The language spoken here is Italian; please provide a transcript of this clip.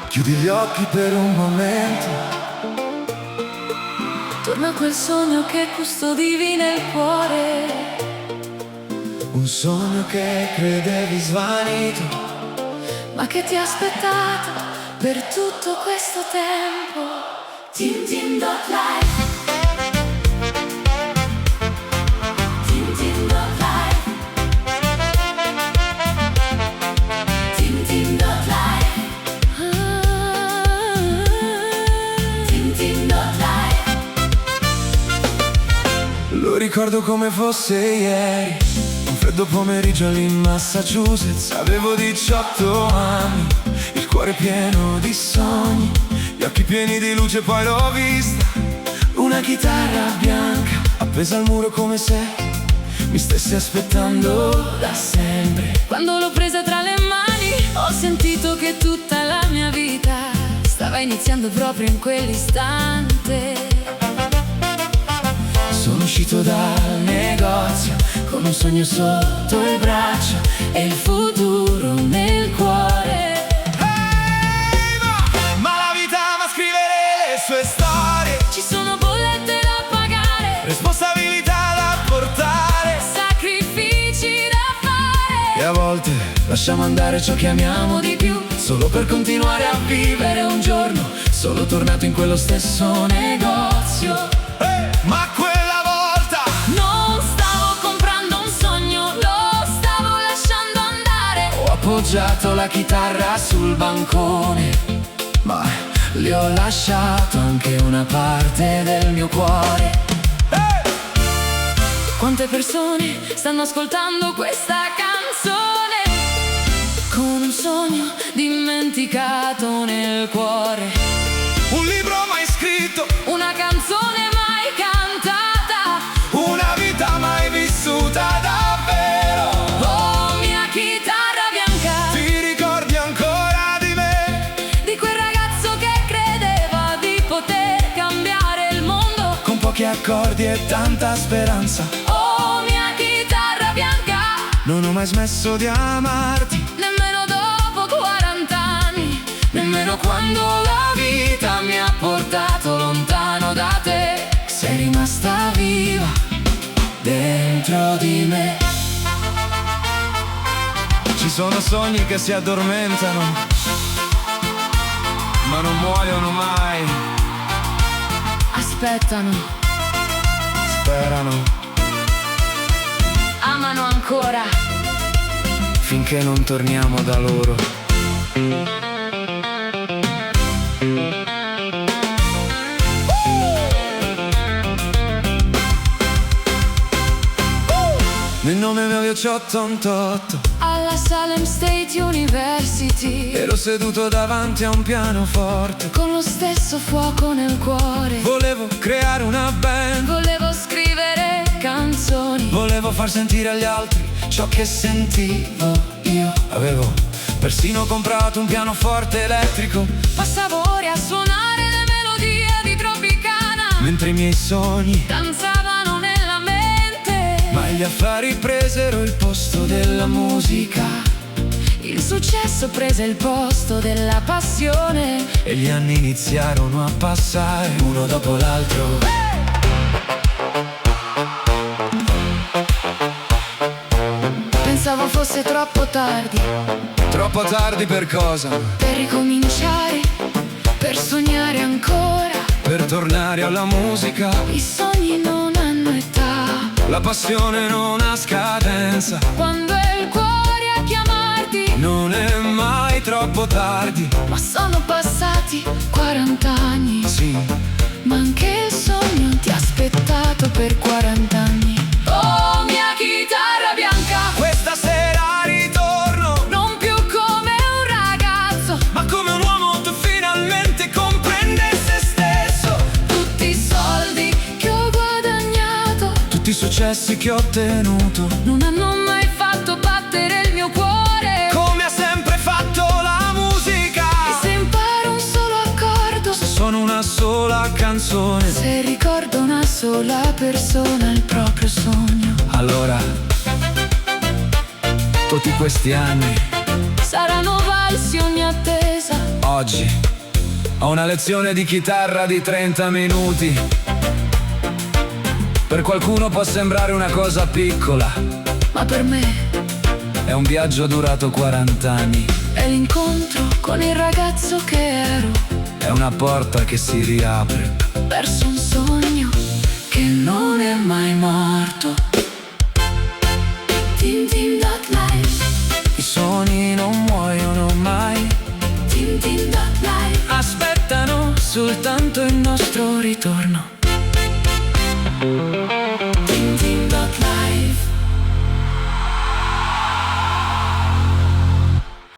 Chiudi gli occhi per un momento. Torna quel sogno che custodivi nel cuore. Un sogno che credevi svanito, Ma che ti ha aspettato per tutto questo tempo. Tim.life. Tim.life. Tim.life. Tim.life. lo ricordo come fosse ieri. Un freddo pomeriggio lì in Massachusetts. Avevo 18 anni, il cuore pieno di sogni, gli occhi pieni di luce, poi l'ho vista. Una chitarra bianca appesa al muro come se mi stessi aspettando da sempre. Quando l'ho presa tra le mani ho sentito che tutta la mia vita stava iniziando proprio in quell'istante. Sono uscito dal negozio con un sogno sotto il braccio E il futuro nel cuore. Ma la vita va a scrivere le sue storie, Ci sono bollette da pagare, responsabilità da portare, sacrifici da fare. e a volte lasciamo andare ciò che amiamo di più, solo per continuare a vivere un giorno. Sono tornato in quello stesso negozio. Ma quella volta Non stavo comprando un sogno, lo stavo lasciando andare. ho appoggiato la chitarra sul bancone, ma le ho lasciato anche una parte del mio cuore. Quante persone stanno ascoltando questa canzone con un sogno dimenticato nel cuore. Un libro mai scritto, Una canzone mai cantata. una vita mai vissuta davvero. Oh, mia chitarra bianca, Ti ricordi ancora di me? di quel ragazzo che credeva di poter cambiare il mondo. Con pochi accordi e tanta speranza, Oh, mia chitarra bianca, non ho mai smesso di amarti, nemmeno dopo 40 anni, nemmeno quando la vita mi ha portato lontano da te. Sei rimasta viva dentro di me. Ci sono sogni che si addormentano, ma non muoiono mai. aspettano, Sperano amano ancora. finché non torniamo da loro. Nel nome avevo 88, Alla Salem State University, ero seduto davanti a un pianoforte. con lo stesso fuoco nel cuore. Volevo creare una band, Volevo scrivere canzoni, volevo far sentire agli altri ciò che sentivo io. Avevo persino comprato un pianoforte elettrico, passavo ore a suonare le melodie di Tropicana. mentre i miei sogni, Danzavano nella mente. ma gli affari presero il posto della musica. Il successo prese il posto della passione. E gli anni iniziarono a passare uno dopo l'altro. Pensavo fosse troppo tardi Troppo tardi per cosa? per ricominciare, per sognare ancora. Per tornare alla musica. I sogni non hanno età. La passione non ha scadenza. Quando è il cuore a chiamarti, Non è mai troppo tardi. ma sono passati 40 anni. Sì, Ma anche il sogno ti ha aspettato per 40 anni. Oh, mia chitarra bianca, questa sera ritorno, non più come un ragazzo. ma come un uomo tu finalmente comprendi se stesso. Tutti i soldi che ho guadagnato Tutti i successi che ho ottenuto, non hanno mai fatto battere il mio cuore. come ha sempre fatto la musica. E se imparo un solo accordo, Sono una sola canzone, se ricordo una sola persona il proprio sogno. allora tutti questi anni saranno valsi ogni attesa. oggi ho una lezione di chitarra di 30 minuti. Per qualcuno può sembrare una cosa piccola, Ma per me è un viaggio durato 40 anni. è l'incontro con il ragazzo che ero. È una porta che si riapre, Perso un sogno che non è mai morto. Tim Tim Dot Life, i sogni non muoiono mai, Tim Tim Dot Life. aspettano soltanto il nostro ritorno.